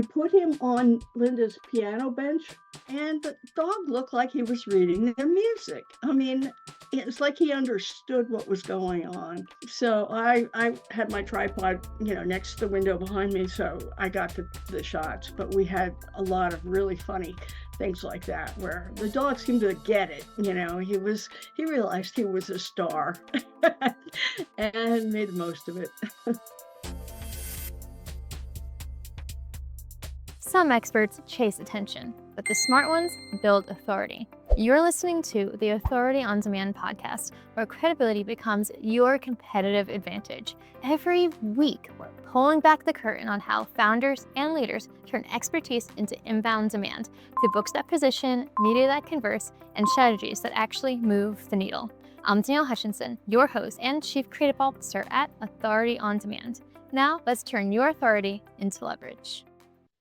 we put him on Linda's piano bench, and the dog looked like he was reading their music. I mean, it's like he understood what was going on. So I had my tripod, next to the window behind me, so I got the shots. But we had a lot of really funny things like that where the dog seemed to get it. He realized he was a star and made the most of it. Some experts chase attention, but the smart ones build authority. You're listening to the Authority on Demand podcast, where credibility becomes your competitive advantage. Every week, we're pulling back the curtain on how founders and leaders turn expertise into inbound demand through books that position, media that converse, and strategies that actually move the needle. I'm Danielle Hutchinson, your host and Chief Creative Officer at Authority on Demand. Now, let's turn your authority into leverage.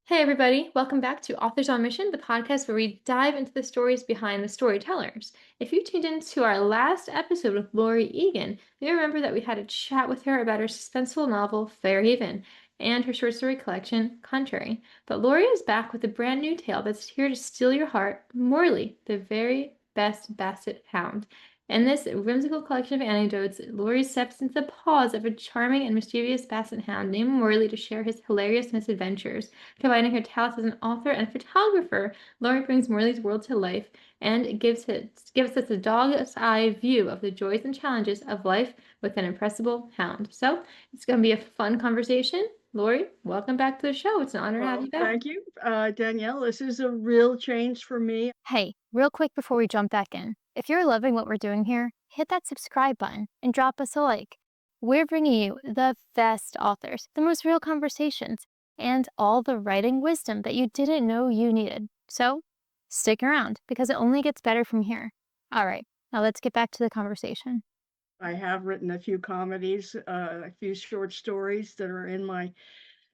Hey everybody, welcome back to Authors on Mission, the podcast where we dive into the stories behind the storytellers. If you tuned into our last episode with Laury Egan, you remember that we had a chat with her about her suspenseful novel, Very Best, and her short story collection, Contrary. But Laury is back with a brand new tale that's here to steal your heart, Morley, the Very Best Basset Hound. In this whimsical collection of anecdotes, Laury steps into the paws of a charming and mischievous basset hound named Morley to share his hilarious misadventures. Combining her talents as an author and photographer, Laury brings Morley's world to life and gives us a dog's eye view of the joys and challenges of life with an impressible hound. So it's going to be a fun conversation. Laury, welcome back to the show. It's an honor to have you back. Thank you, Danielle. This is a real change for me. Hey, real quick before we jump back in, if you're loving what we're doing here, hit that subscribe button and drop us a like. We're bringing you the best authors, the most real conversations, and all the writing wisdom that you didn't know you needed. So stick around because it only gets better from here. All right, now let's get back to the conversation. I have written a few comedies, a few short stories that are in my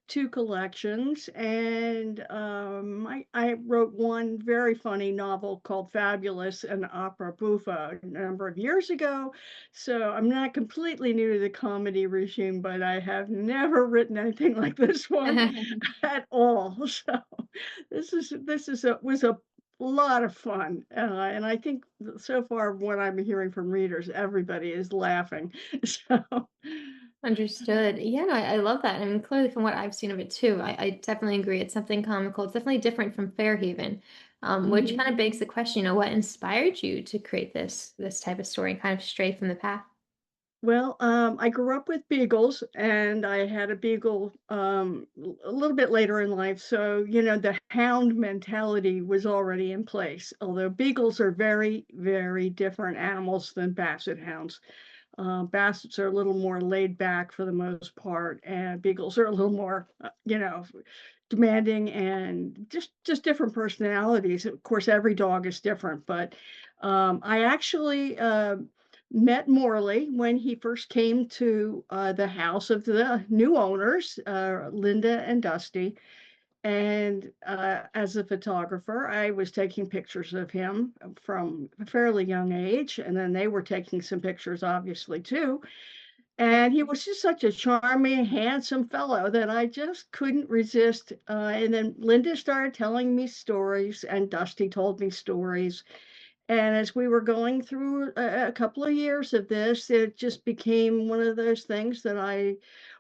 two collections, and I wrote one very funny novel called Fabulous and Opera Buffa a number of years ago. So I'm not completely new to the comedy regime, but I have never written anything like this one at all. So was a lot of fun, and I think so far what I'm hearing from readers, everybody is laughing. So. Understood. Yeah, no, I love that. I mean, clearly from what I've seen of it too, I definitely agree. It's something comical. It's definitely different from Fairhaven, which kind of begs the question, what inspired you to create this type of story and kind of stray from the path? Well, I grew up with beagles, and I had a beagle a little bit later in life. So, the hound mentality was already in place. Although beagles are very, very different animals than basset hounds. Bassets are a little more laid back for the most part, and beagles are a little more, demanding and just different personalities. Of course, every dog is different, but I actually met Morley when he first came to the house of the new owners, Linda and Dusty. And as a photographer, I was taking pictures of him from a fairly young age, and then they were taking some pictures, obviously, too. And he was just such a charming, handsome fellow that I just couldn't resist. And then Linda started telling me stories, and Dusty told me stories. And as we were going through a couple of years of this, it just became one of those things that I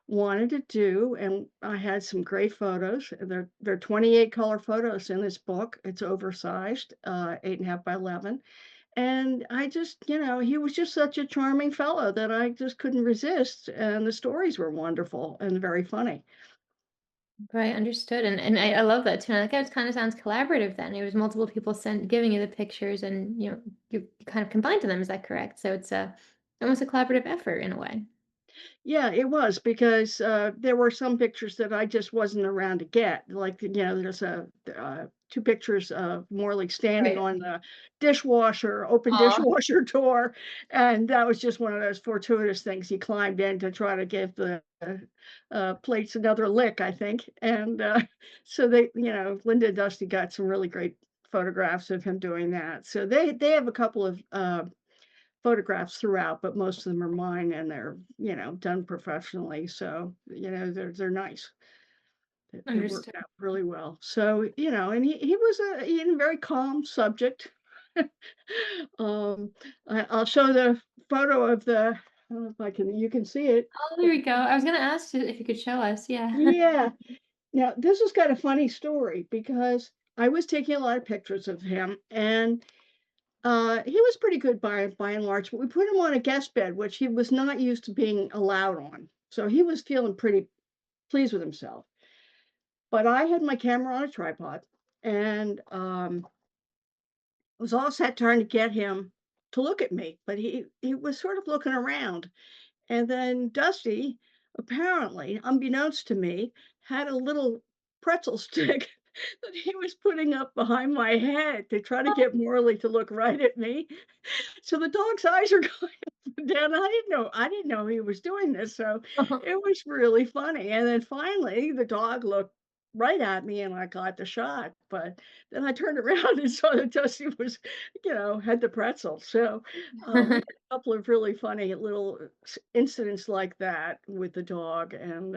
wanted to do. And I had some great photos. There are 28 color photos in this book. It's oversized, 8.5 by 11. And I just, he was just such a charming fellow that I just couldn't resist. And the stories were wonderful and very funny. Right, understood. And I love that too. And I like it kind of sounds collaborative then. It was multiple people giving you the pictures and you kind of combined to them, is that correct? So it's almost a collaborative effort in a way. Yeah, it was because there were some pictures that I just wasn't around to get. Like, there's two pictures of Morley standing Right. on the dishwasher, open Aw. dishwasher door. And that was just one of those fortuitous things. He climbed in to try to give the plates another lick, I think. And so Linda and Dusty got some really great photographs of him doing that. So they have a couple of photographs throughout, but most of them are mine and they're, done professionally. So, they're nice. It worked Understood. out really well. So, and he was a very calm subject. I'll show the photo of the I don't know if I can you can see it. Oh, there we go. I was gonna ask you if you could show us. Yeah. Yeah. Now, this has got a funny story because I was taking a lot of pictures of him, and, he was pretty good by and large, but we put him on a guest bed, which he was not used to being allowed on. So he was feeling pretty pleased with himself. But I had my camera on a tripod, and, was all set trying to get him to look at me, but he was sort of looking around. And then Dusty, apparently, unbeknownst to me, had a little pretzel stick that he was putting up behind my head to try to get Morley to look right at me. So the dog's eyes are going up and down. I didn't know he was doing this, so it was really funny. And then finally, the dog looked right at me, and I got the shot. But then I turned around and saw that Dusty was, had the pretzel. So we had a couple of really funny little incidents like that with the dog, and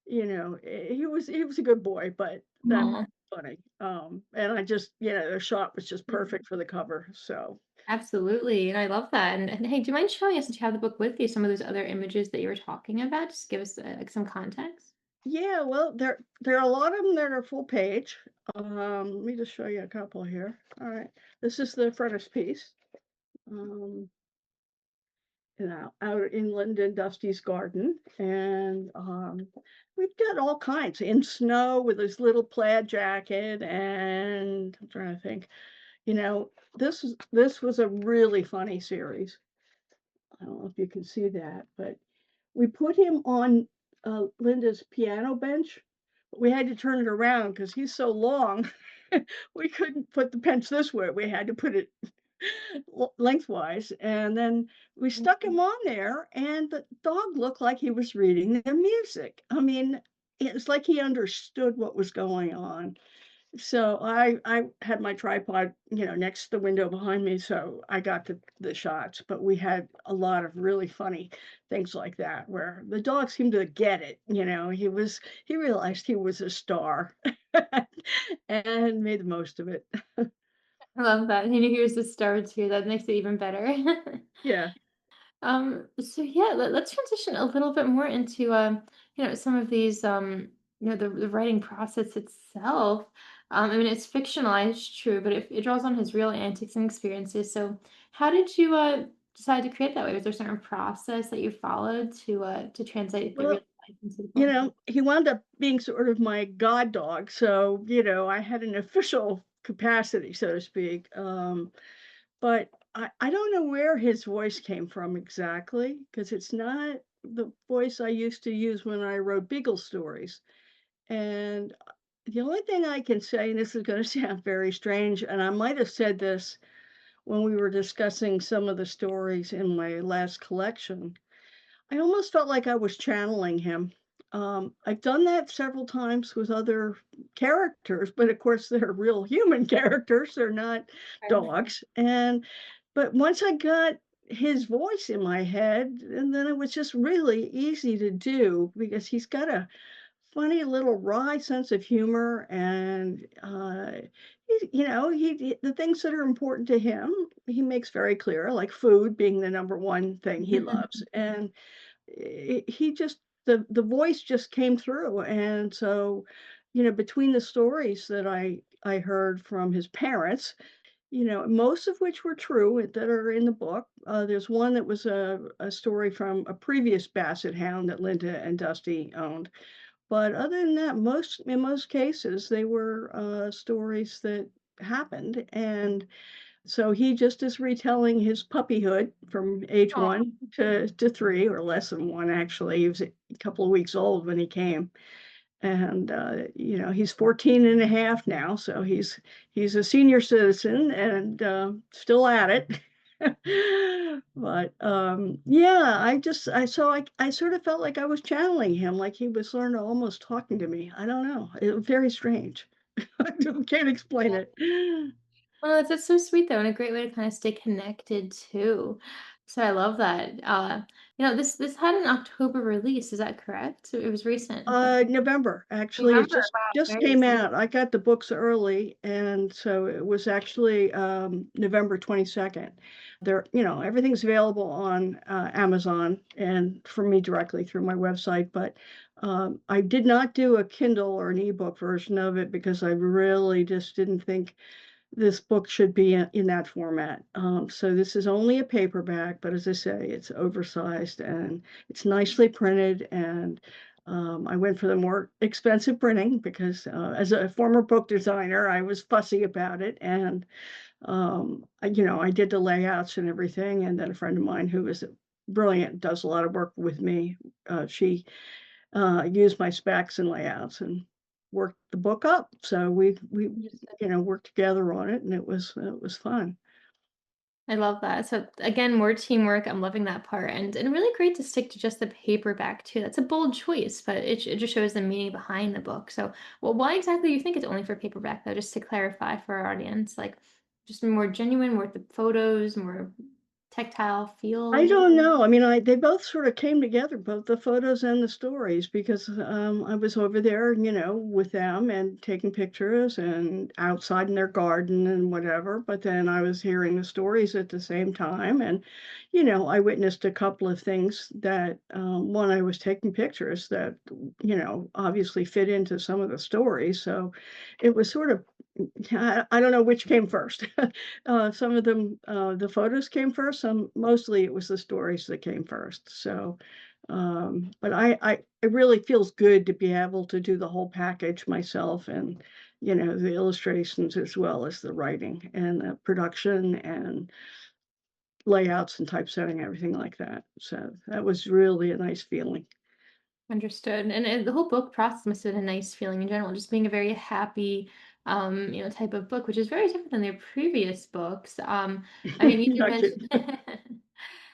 he was a good boy, but that Aw. funny. And I just, the shot was just perfect for the cover. So Absolutely, and I love that. And hey, do you mind showing us, since you have the book with you, some of those other images that you were talking about? Just give us like some context. yeah, well, there are a lot of them that are full page. Let me just show you a couple here. All right, this is the frontispiece. Um, out in Linden Dusty's garden, and we've got all kinds in snow with his little plaid jacket, and I'm trying to think. This was a really funny series. I don't know if you can see that, but we put him on, Linda's piano bench, but we had to turn it around because he's so long, we couldn't put the bench this way, we had to put it lengthwise, and then we stuck him on there, and the dog looked like he was reading the music. I mean, it's like he understood what was going on. So I had my tripod, next to the window behind me, so I got the shots, but we had a lot of really funny things like that where the dog seemed to get it, he realized he was a star and made the most of it. I love that. And here's the star too. That makes it even better. Yeah. So yeah, let's transition a little bit more into some of these the writing process itself. I mean, it's fictionalized, true, but it draws on his real antics and experiences. So how did you decide to create that way? Was there a certain process that you followed to translate the real Well, life into the book? he wound up being sort of my god dog, so, I had an official capacity, so to speak, but I don't know where his voice came from exactly, because it's not the voice I used to use when I wrote Beagle stories, and, the only thing I can say, and this is gonna sound very strange, and I might have said this when we were discussing some of the stories in my last collection, I almost felt like I was channeling him. I've done that several times with other characters, but of course they're real human characters, they're not Right. dogs. But once I got his voice in my head, and then it was just really easy to do because he's got a funny little wry sense of humor, and the things that are important to him, he makes very clear, like food being the number one thing he loves, and he just the voice just came through, and so, between the stories that I heard from his parents, most of which were true that are in the book. There's one that was a story from a previous Basset Hound that Linda and Dusty owned, but other than that, in most cases, they were, stories that happened, and so he just is retelling his puppyhood from age Aw. 1 to 3, or less than 1, actually. He was a couple of weeks old when he came, and, he's 14 and a half now, so he's a senior citizen and, still at it. But, yeah, I sort of felt like I was channeling him, like he was sort of almost talking to me. I don't know, it was very strange. I can't explain it. Well, that's so sweet though, and a great way to kind of stay connected too. So I love that. This had an October release, is that correct? So it was recent. November, actually, it November. just Wow, just very came soon. out. I got the books early, and so it was actually, November 22nd. Everything's available on, Amazon and for me directly through my website, but, I did not do a Kindle or an ebook version of it because I really just didn't think this book should be in that format. So this is only a paperback, but as I say, it's oversized and it's nicely printed. And I went for the more expensive printing because, as a former book designer, I was fussy about it. And I did the layouts and everything. And then a friend of mine who is brilliant, does a lot of work with me. She used my specs and layouts and worked the book up. So we worked together on it, and it was fun. I love that. So again, more teamwork. I'm loving that part, and really great to stick to just the paperback too. That's a bold choice, but it just shows the meaning behind the book. So, well, why exactly do you think it's only for paperback though? Just to clarify for our audience, like just more genuine, more the photos, more tactile I feel. don't know. I mean, they both sort of came together, both the photos and the stories, because I was over there, with them and taking pictures and outside in their garden and whatever. But then I was hearing the stories at the same time, and I witnessed a couple of things that one, I was taking pictures that obviously fit into some of the stories. So it was sort of, I don't know which came first. Some of them, the photos came first. Mostly it was the stories that came first. So, but it really feels good to be able to do the whole package myself, and the illustrations as well as the writing and the production and layouts and typesetting, everything like that. So that was really a nice feeling. Understood. And the whole book process must have been a nice feeling in general, just being a very happy, type of book, which is very different than their previous books. I mean, you did Not mention,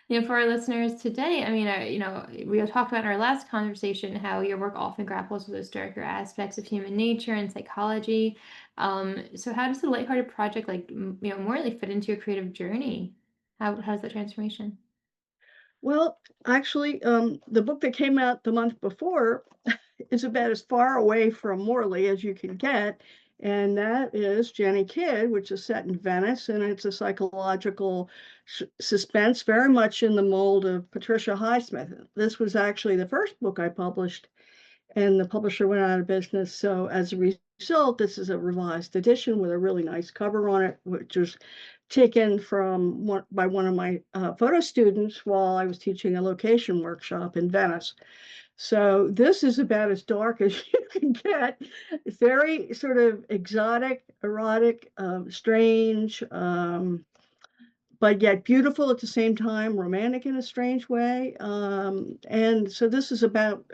kidding. for our listeners today, I mean, we had talked about in our last conversation how your work often grapples with those darker aspects of human nature and psychology. So how does the lighthearted project, like, Morley fit into your creative journey? How's the transformation? Well, actually, the book that came out the month before is about as far away from Morley as you can get, and that is Jenny Kidd, which is set in Venice, and it's a psychological suspense, very much in the mold of Patricia Highsmith. This was actually the first book I published, and the publisher went out of business. So as a result, this is a revised edition with a really nice cover on it, which was taken from by one of my photo students while I was teaching a location workshop in Venice. So this is about as dark as you can get. It's very sort of exotic, erotic, strange, but yet beautiful at the same time, romantic in a strange way. And so this is about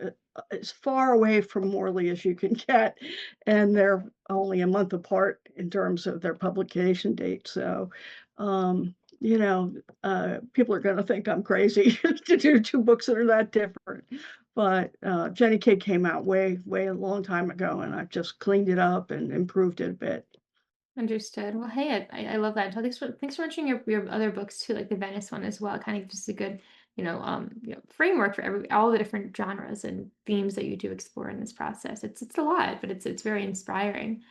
as far away from Morley as you can get, and they're only a month apart in terms of their publication date. So, people are going to think I'm crazy to do two books that are that different. But Jenny Kidd came out way, way a long time ago, and I've just cleaned it up and improved it a bit. Understood. Well, hey, I love that. So thanks for mentioning your other books too, like the Venice one as well. Kind of just a good, framework for all the different genres and themes that you do explore in this process. It's a lot, but it's very inspiring.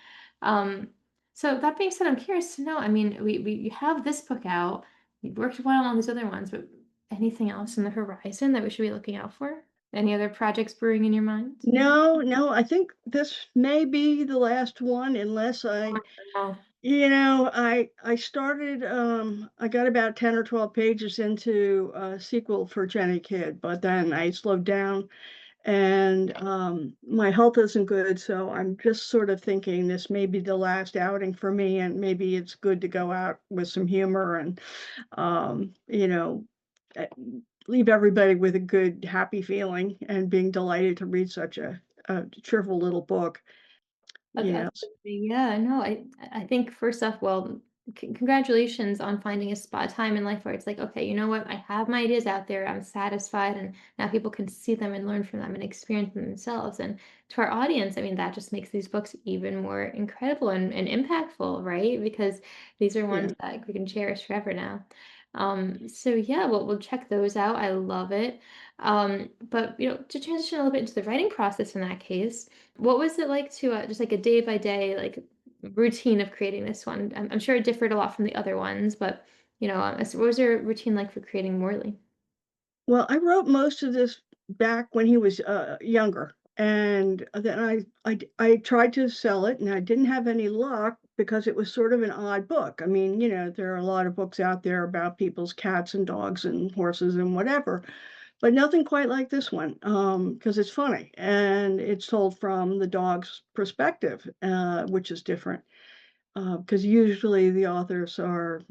Um, so that being said, I'm curious to know. I mean, we you have this book out. You worked well on these other ones, but anything else in the horizon that we should be looking out for? Any other projects brewing in your mind? No, no, I think this may be the last one unless Oh, I started, I got about 10 or 12 pages into a sequel for Jenny Kidd, but then I slowed down and, my health isn't good, so I'm just sort of thinking this may be the last outing for me, and maybe it's good to go out with some humor and, um, you know, eh, leave everybody with a good, happy feeling and being delighted to read such a cheerful little book, you know? Absolutely. Yeah, no, I think first off, well, congratulations on finding a spot time in life where it's like, okay, you know what? I have my ideas out there. I'm satisfied, and now people can see them and learn from them and experience them themselves. And to our audience, I mean, that just makes these books even more incredible and impactful, right? Because these are ones Yeah. that we can cherish forever now. So yeah, we'll check those out. I love it. But to transition a little bit into the writing process in that case, what was it like to just like a day by day like routine of creating this one? I'm sure it differed a lot from the other ones, but what was your routine like for creating Morley? Well, I wrote most of this back when he was, younger, and then I tried to sell it, and I didn't have any luck because it was sort of an odd book. I mean, there are a lot of books out there about people's cats and dogs and horses and whatever, but nothing quite like this one, because it's funny, and it's told from the dog's perspective, which is different, because usually the authors are,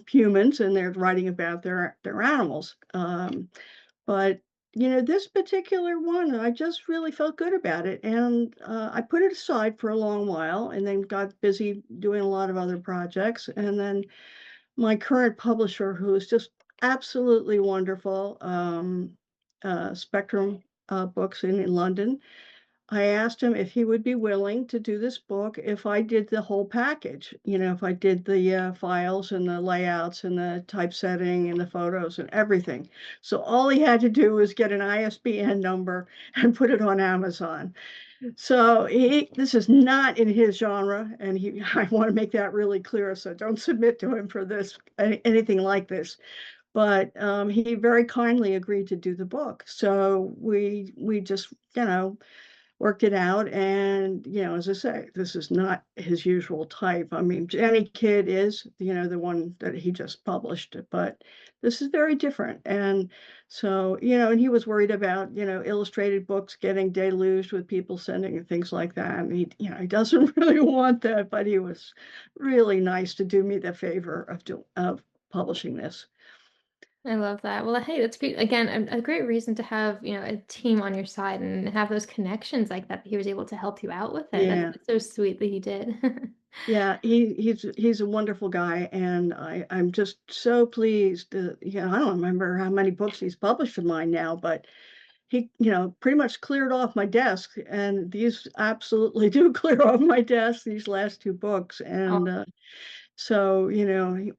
humans, and they're writing about their animals, but, this particular one, I just really felt good about it, and, I put it aside for a long while and then got busy doing a lot of other projects, and then my current publisher, who is just absolutely wonderful, Spectrum, Books in London, I asked him if he would be willing to do this book if I did the whole package, if I did the, files and the layouts and the typesetting and the photos and everything. So all he had to do was get an ISBN number and put it on Amazon. So this is not in his genre, and I wanna make that really clear, so don't submit to him for this, anything like this. But, he very kindly agreed to do the book. So we just, worked it out, and, as I say, this is not his usual type. I mean, Jenny Kidd is, the one that he just published, but this is very different, and so, and he was worried about, illustrated books getting deluged with people sending and things like that, and he doesn't really want that, but he was really nice to do me the favor of publishing this. I love that. Well, hey, that's great. Again, a great reason to have, a team on your side and have those connections like that. He was able to help you out with it. Yeah. That's so sweet that he did. Yeah, he's a wonderful guy, and I'm just so pleased to, I don't remember how many books he's published of mine now, but he, pretty much cleared off my desk, and these absolutely do clear off my desk, these last 2 books, Oh, and, so,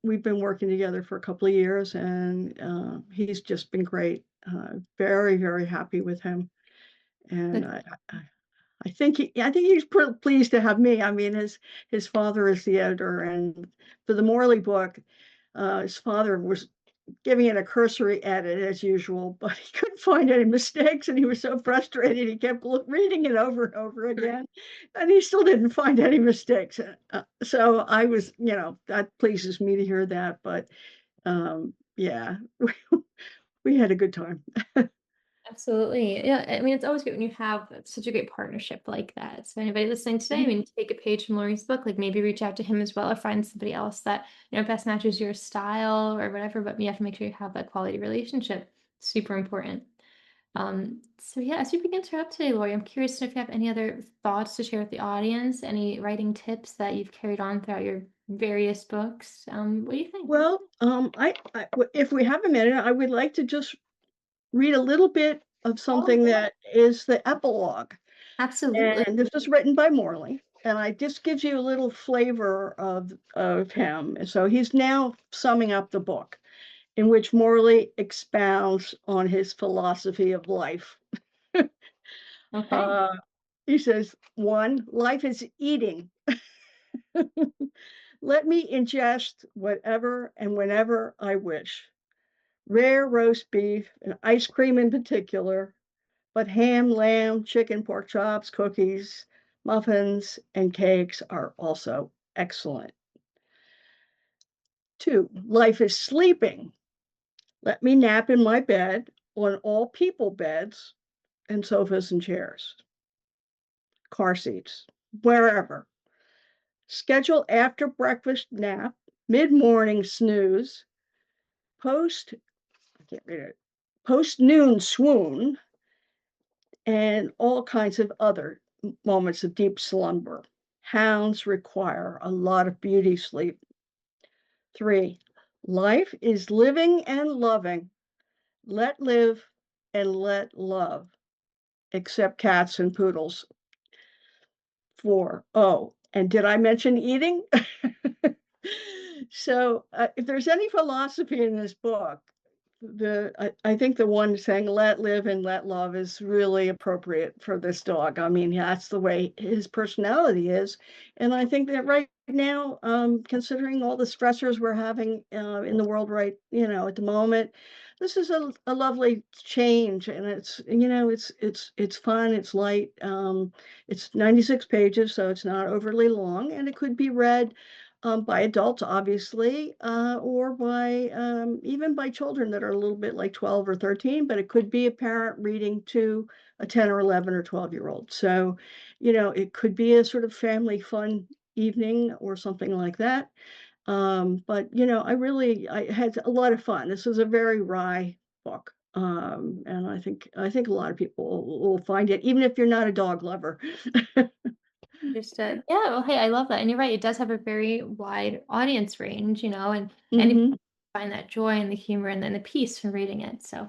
we've been working together for a couple of years, and, he's just been great. Very, very happy with him, and that's I think he's pleased to have me. I mean, his father is the editor, and for the Morley book, his father was giving it a cursory edit as usual, but he couldn't find any mistakes, and he was so frustrated. He kept reading it over and over again, and he still didn't find any mistakes. So I was, that pleases me to hear that. But yeah, we had a good time. absolutely. Yeah, I mean, it's always good when you have such a great partnership like that. So anybody listening today, I Mhm. mean, take a page from Lori's book, like maybe reach out to him as well or find somebody else that, best matches your style or whatever, but you have to make sure you have that quality relationship. Super important. So yeah, as we begin to wrap today, Lori, I'm curious if you have any other thoughts to share with the audience, any writing tips that you've carried on throughout your various books. What do you think? Well, if we have a minute, I would like to just read a little bit of Oh, something that is the epilogue, absolutely. and this was written by Morley, and I just gives you a little flavor of him. And so he's now summing up the book, in which Morley expounds on his philosophy of life. Okay. Uh, he says, 1, life is eating. Let me ingest whatever and whenever I wish. Rare roast beef and ice cream in particular, but ham, lamb, chicken, pork chops, cookies, muffins, and cakes are also excellent. 2, life is sleeping. Let me nap in my bed, on all people beds and sofas and chairs, car seats, wherever. Schedule after breakfast nap, mid-morning snooze, post I can't read it, post noon swoon, and all kinds of other moments of deep slumber. Hounds require a lot of beauty sleep. 3, life is living and loving. Let live and let love, except cats and poodles. 4, oh, and did I mention eating? So, if there's any philosophy in this book, I think the one saying "Let live and let love" is really appropriate for this dog. I mean, that's the way his personality is, and I think that right now, considering all the stressors we're having, in the world at the moment, this is a lovely change, and it's fun, it's light, it's 96 pages, so it's not overly long, and it could be read by adults, obviously, or by even by children that are a little bit like 12 or 13, but it could be a parent reading to a 10 or 11 or 12-year-old. So, it could be a sort of family fun evening or something like that. But I had a lot of fun. This is a very wry book. And I think a lot of people will find it, even if you're not a dog lover. Understood. Yeah, well, hey, I love that. And you're right, it does have a very wide audience range, and you Hmm. find that joy and the humor and then the peace from reading it. So,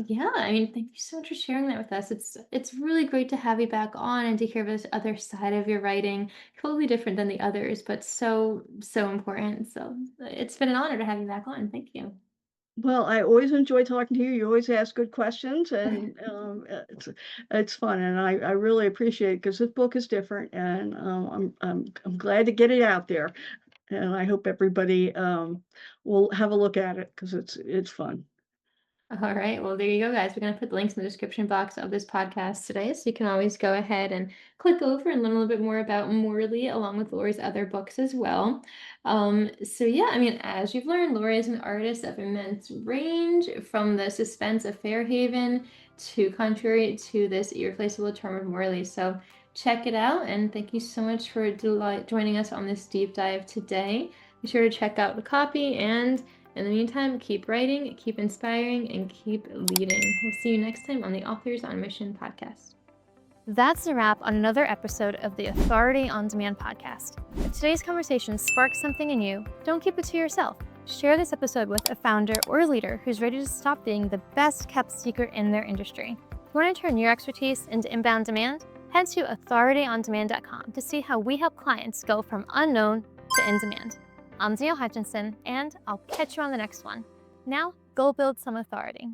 yeah, I mean, thank you so much for sharing that with us. It's really great to have you back on and to hear this other side of your writing, totally different than the others, but so important. So, it's been an honor to have you back on. Thank you. Well, I always enjoy talking to you. You always ask good questions, and it's fun, and I really appreciate it because this book is different, and I'm glad to get it out there, and I hope everybody will have a look at it because it's fun. All right. Well, there you go, guys. We're going to put the links in the description box of this podcast today. So you can always go ahead and click over and learn a little bit more about Morley along with Laurie's other books as well. So, yeah, I mean, as you've learned, Laurie is an artist of immense range from the suspense of Fairhaven to contrary to this irreplaceable charm of Morley. So, check it out. And thank you so much for joining us on this deep dive today. Be sure to check out the copy and in the meantime, keep writing, keep inspiring, and keep leading. We'll see you next time on the Authors on Mission podcast. That's a wrap on another episode of the Authority on Demand podcast. If today's conversation sparked something in you, don't keep it to yourself. Share this episode with a founder or leader who's ready to stop being the best kept secret in their industry. If you want to turn your expertise into inbound demand, head to authorityondemand.com to see how we help clients go from unknown to in demand. I'm Danielle Hutchinson, and I'll catch you on the next one. Now, go build some authority.